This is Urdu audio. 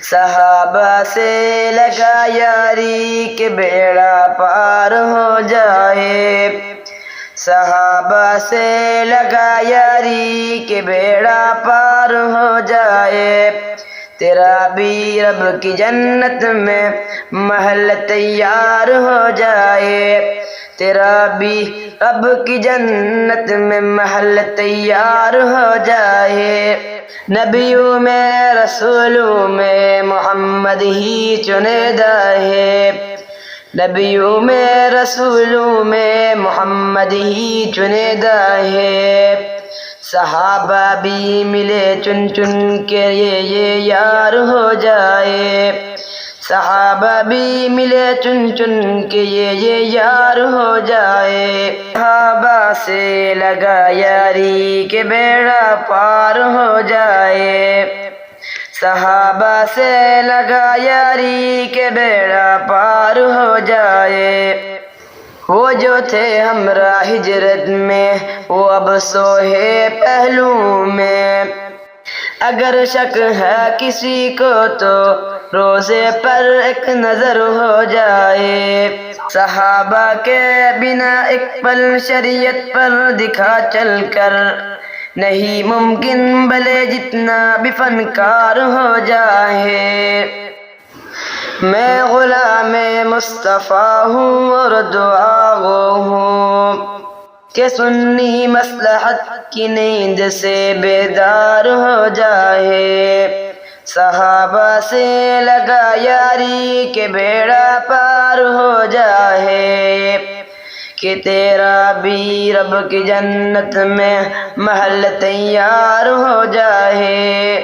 صحابہ سے لگا یاری کہ بیڑا پار ہو جائے، صحابہ سے لگا یاری کہ بیڑا پار ہو جائے، تیرا بھی رب کی جنت میں محل تیار ہو جائے، تیرا بھی رب کی جنت میں محل تیار ہو جائے۔ نبیوں میں رسولوں میں محمد ہی چنیدہ ہے، نبیوں میں رسولوں میں محمد ہی چنیدہ ہے، صحابہ بھی ملے چن چن کے یہ یار ہو جائے، صحابہ بھی ملے چن چن کے یہ یار ہو جائے، صحابہ سے لگا یاری کہ بیڑا پار ہو جائے، صحابہ سے لگا یاری کہ بیڑا پار ہو جائے، وہ جو تھے ہمراہ ہجرت میں وہ اب سوئے پہلو میں، اگر شک ہے کسی کو تو روزے پر ایک نظر ہو جائے، صحابہ کے بنا ایک پل شریعت پر دکھا چل کر نہیں ممکن بھلے جتنا بھی فنکار ہو جائے، میں غلام مصطفیٰ ہوں اور دعا گو ہوں کہ سنی مصلحت کی نیند سے بیدار ہو جائے، صحابہ سے لگا یاری کہ بیڑا پار ہو جائے، کہ تیرا بھی رب کی جنت میں محل تیار ہو جائے۔